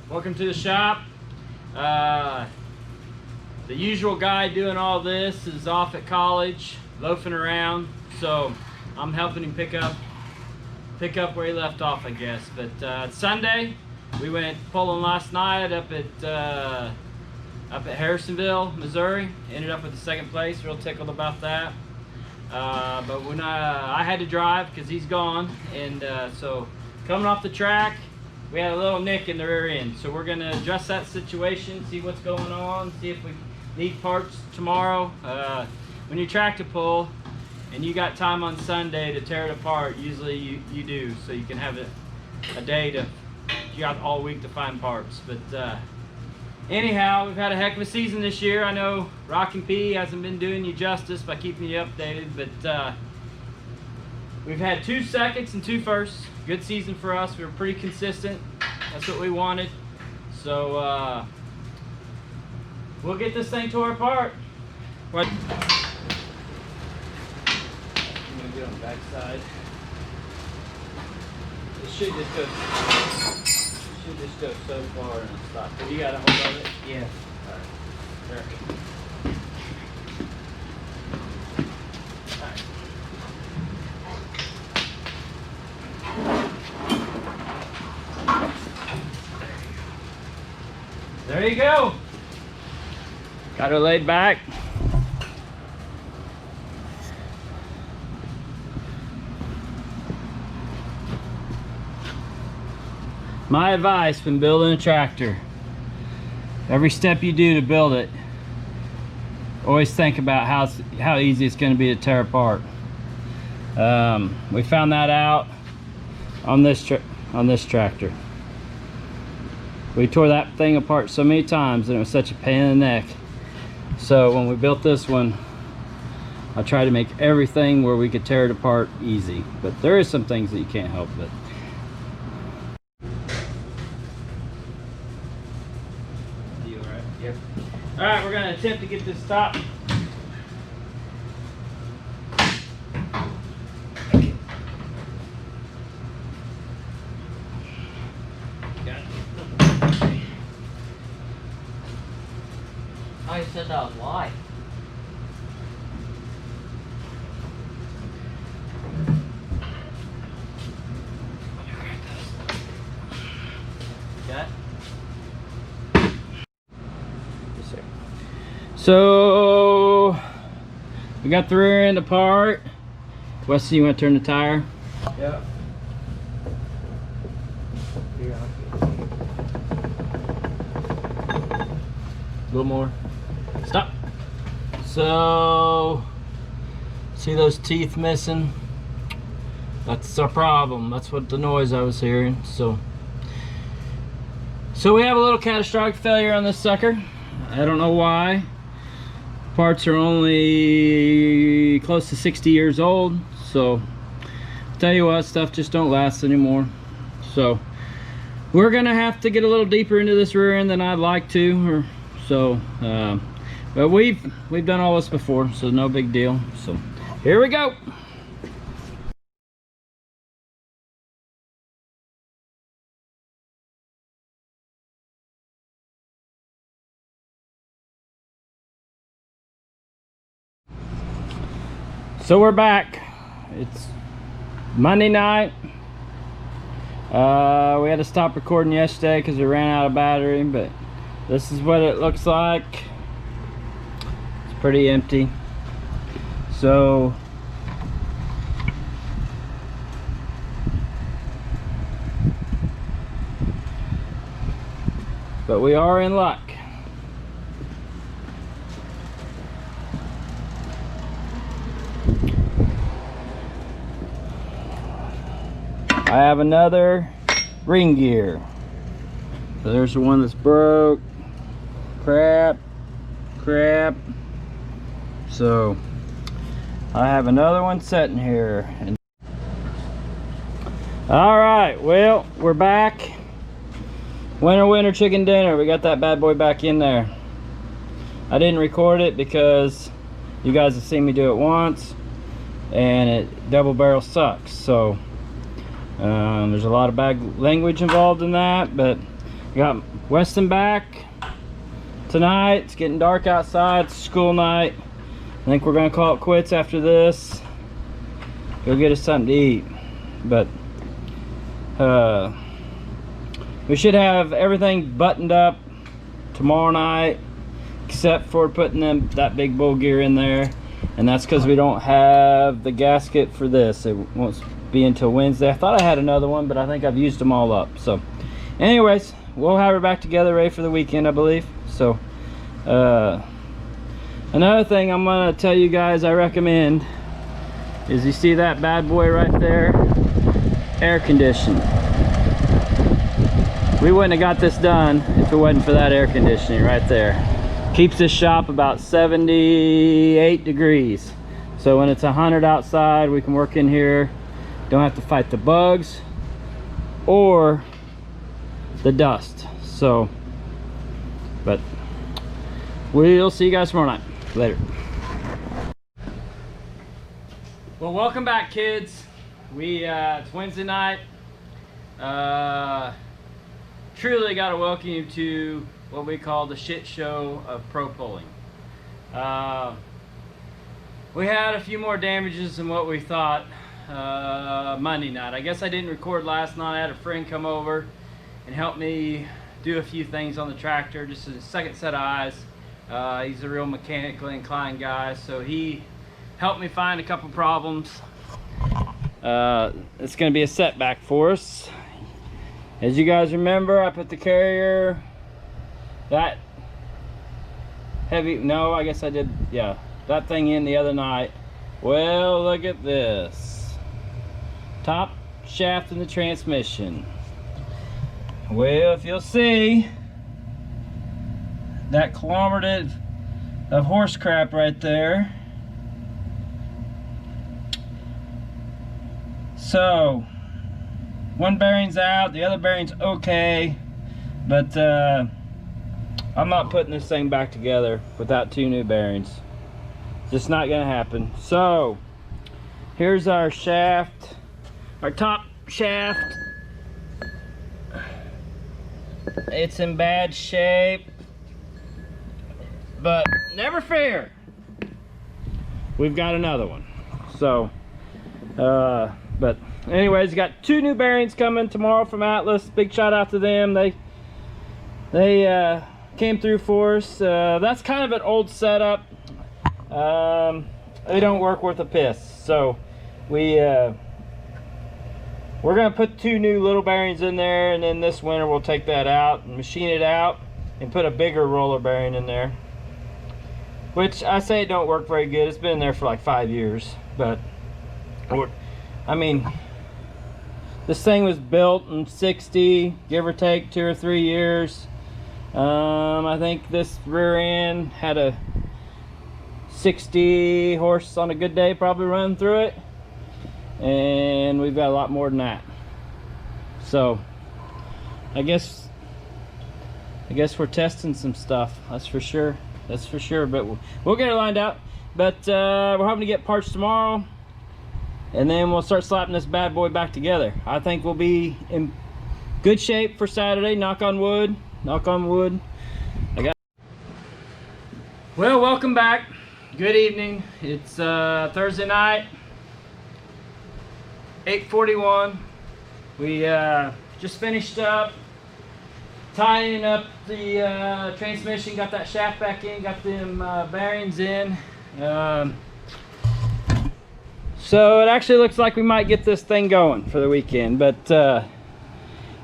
Welcome to the shop. The usual guy doing all this is off at college, loafing around, so I'm helping him pick up where he left off, I guess. But it's Sunday. We went pulling last night up at Harrisonville, Missouri. Ended up with the second place. Real tickled about that. But when I had to drive because he's gone, and so coming off the track, we had a little nick in the rear end. So we're gonna address that situation, see what's going on, see if we need parts tomorrow. When you tractor pull and you got time on Sunday to tear it apart, usually you do, so you can have a day to, you got all week to find parts. But anyhow, we've had a heck of a season this year. I know Rockin' P hasn't been doing you justice by keeping you updated, but we've had 2 seconds and 2 firsts. Good season for us. We were pretty consistent. That's what we wanted. So we'll get this thing tore apart. What? I'm gonna get on the back side. It should just go so far and stop. But you got a hold of it? Yeah. All right. Perfect. There you go. Got her laid back. My advice when building a tractor, every step you do to build it, always think about how easy it's going to be to tear apart. We found that out on this tractor. We tore that thing apart so many times and it was such a pain in the neck. So when we built this one, I tried to make everything where we could tear it apart easy. But there is some things that you can't help with. You all right? Yep. All right, we're gonna attempt to get this stopped. I said that was live. Got it? Yes, sir. So we got the rear end apart. Wesley, you want to turn the tire? Yeah. A little more. Stop. So, see those teeth missing? That's our problem. That's what the noise I was hearing. So we have a little catastrophic failure on this sucker. I don't know why. Parts are only close to 60 years old. So I'll tell you what, stuff just don't last anymore. So we're gonna have to get a little deeper into this rear end than I'd like to, but we've done all this before, so no big deal. So here we go. So we're back. It's Monday night. We had to stop recording yesterday because we ran out of battery, but this is what it looks like. It's pretty empty. So but we are in luck. I have another ring gear. So there's the one that's broke. Crap. So I have another one sitting here. All right, well, we're back. Winter chicken dinner. We got that bad boy back in there. I didn't record it because you guys have seen me do it once, and it double barrel sucks. So there's a lot of bad language involved in that, but we got Weston back tonight. It's getting dark outside. It's school night. I think we're gonna call it quits after this. Go get us something to eat. But we should have everything buttoned up tomorrow night, except for putting that big bull gear in there, and that's because we don't have the gasket for this. It won't be until Wednesday. I thought I had another one, but I think I've used them all up. So anyways, we'll have her back together ready for the weekend, I believe. So another thing I'm gonna tell you guys I recommend is, you see that bad boy right there? Air conditioning. We wouldn't have got this done if it wasn't for that air conditioning right there. Keeps this shop about 78 degrees. So when it's 100 outside, we can work in here. Don't have to fight the bugs or the dust. So, but we'll see you guys tomorrow night. Later. Well, welcome back, kids. It's Wednesday night. Truly got to welcome you to what we call the shit show of pro pulling. We had a few more damages than what we thought Monday night. I guess I didn't record last night. I had a friend come over and help me do a few things on the tractor, just a second set of eyes. He's a real mechanically inclined guy, so he helped me find a couple problems. It's going to be a setback for us. As you guys remember, I put the carrier, that heavy, no, I guess I did, yeah, that thing in the other night. Well, look at this. Top shaft in the transmission. Well, if you'll see, that kilometer of horse crap right there. So one bearing's out, the other bearing's okay, but I'm not putting this thing back together without two new bearings. Just not gonna happen. So here's our shaft, our top shaft. It's in bad shape, but never fear, we've got another one. So but anyways, got two new bearings coming tomorrow from Atlas. Big shout out to them. They came through for us. That's kind of an old setup. They don't work worth a piss. So we're gonna put two new little bearings in there, and then this winter we'll take that out and machine it out and put a bigger roller bearing in there, which I say it don't work very good. It's been there for like 5 years, but I mean, This thing was built in 60, give or take 2 or 3 years. I think this rear end had a 60 horse on a good day probably running through it, and we've got a lot more than that. So I guess we're testing some stuff, that's for sure, but we'll get it lined out. But we're hoping to get parts tomorrow, and then we'll start slapping this bad boy back together. I think we'll be in good shape for Saturday, knock on wood. Well, welcome back. Good evening. It's Thursday night, 8:41. We just finished up tying up the transmission, got that shaft back in, got them bearings in. So it actually looks like we might get this thing going for the weekend, but I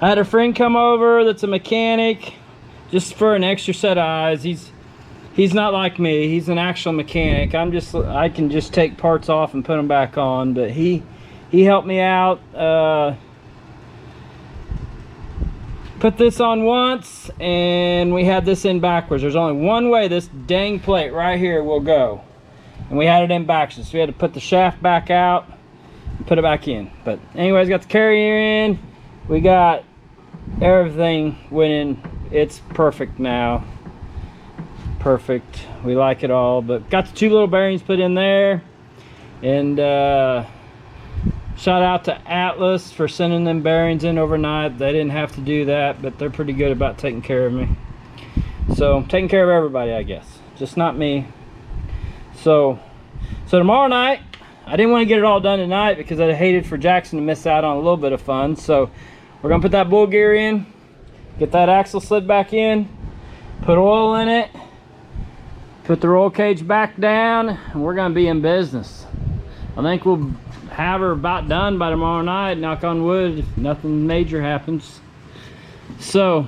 had a friend come over that's a mechanic, just for an extra set of eyes. He's not like me, he's an actual mechanic. I can just take parts off and put them back on, but he helped me out. Put this on once, and we had this in backwards. There's only one way this dang plate right here will go, and we had it in backwards, so we had to put the shaft back out and put it back in. But anyways, got the carrier in, we got everything went in. It's perfect now, perfect. We like it all. But got the 2 little bearings put in there, and shout out to Atlas for sending them bearings in overnight. They didn't have to do that, but they're pretty good about taking care of me. So taking care of everybody, I guess, just not me. So tomorrow night, I didn't want to get it all done tonight because I hated for Jackson to miss out on a little bit of fun. So we're gonna put that bull gear in, get that axle slid back in, put oil in it, put the roll cage back down, and we're gonna be in business. I think we'll have her about done by tomorrow night, knock on wood, if nothing major happens. So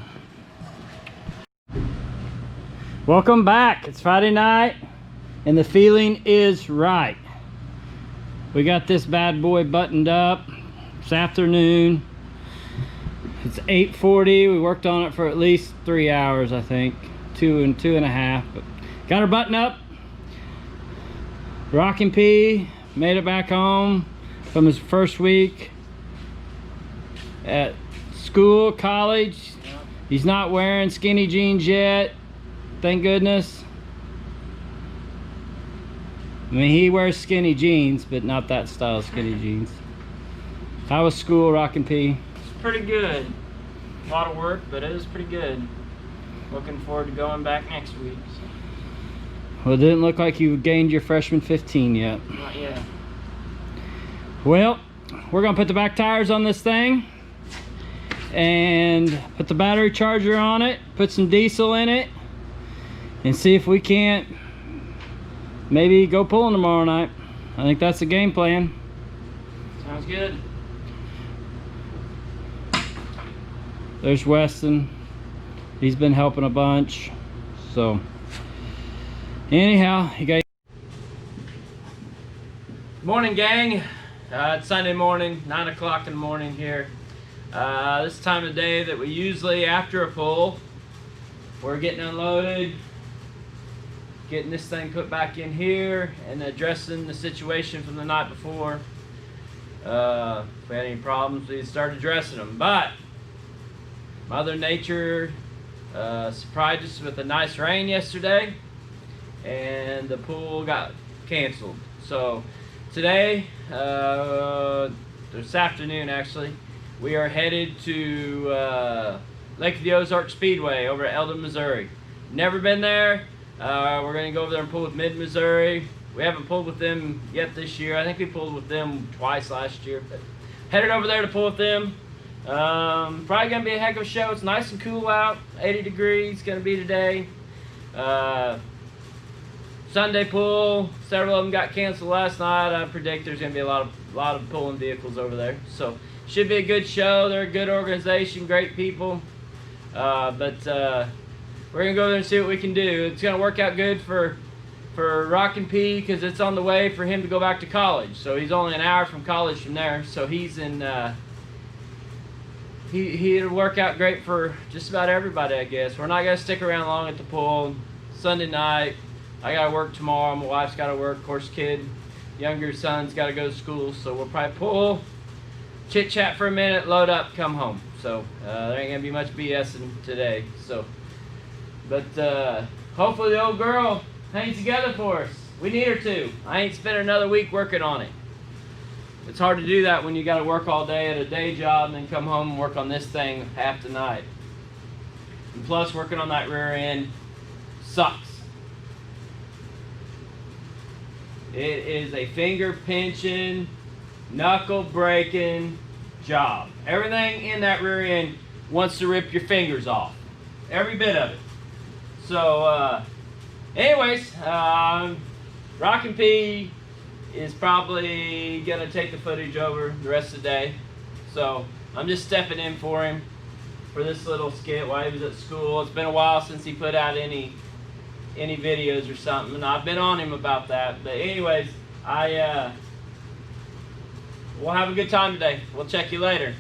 welcome back. It's Friday night and the feeling is right. We got this bad boy buttoned up. It's afternoon, it's 8:40. We worked on it for at least 3 hours, I think, 2.5, but got her buttoned up. Rockin' P made it back home from his first week at school, college. He's not wearing skinny jeans yet, thank goodness. I mean, he wears skinny jeans, but not that style of skinny jeans. How was school, Rockin' P? It's pretty good. A lot of work, but it was pretty good. Looking forward to going back next week. Well, it didn't look like you gained your freshman 15 yet. Not yet. Well, we're gonna put the back tires on this thing and put the battery charger on it, put some diesel in it, and see if we can't maybe go pulling tomorrow night. I think that's the game plan. Sounds good. There's Weston. He's been helping a bunch. So anyhow, you guys. Morning, gang. It's Sunday morning, 9 o'clock in the morning here. This time of day that we usually, after a pull, we're getting unloaded, getting this thing put back in here, and addressing the situation from the night before. If we had any problems, we'd start addressing them. But Mother Nature surprised us with a nice rain yesterday, and the pool got canceled. So today, this afternoon actually, we are headed to Lake of the Ozark Speedway over at Eldon, Missouri. Never been there. We're going to go over there and pull with Mid-Missouri. We haven't pulled with them yet this year. I think we pulled with them twice last year. But headed over there to pull with them. Probably going to be a heck of a show. It's nice and cool out. 80 degrees going to be today. Sunday pull. Several of them got canceled last night. I predict there's going to be a lot of pulling vehicles over there. So should be a good show. They're a good organization, great people. But we're going to go there and see what we can do. It's going to work out good for Rockin' P because it's on the way for him to go back to college. So he's only an hour from college from there. So he's in he'd work out great for just about everybody, I guess. We're not gonna stick around long at the pool. Sunday night, I gotta work tomorrow. My wife's gotta work. Of course, younger son's gotta go to school, so we'll probably pull, chit chat for a minute, load up, come home. So there ain't gonna be much BSing today. So, but hopefully the old girl hangs together for us. We need her to. I ain't spending another week working on it. It's hard to do that when you got to work all day at a day job and then come home and work on this thing half the night. And plus, working on that rear end sucks. It is a finger pinching, knuckle breaking job. Everything in that rear end wants to rip your fingers off. Every bit of it. So, anyways, Rockin' P is probably gonna take the footage over the rest of the day. So I'm just stepping in for him for this little skit while he was at school. It's been a while since he put out any videos or something, and I've been on him about that. But anyways, we'll have a good time today. We'll check you later.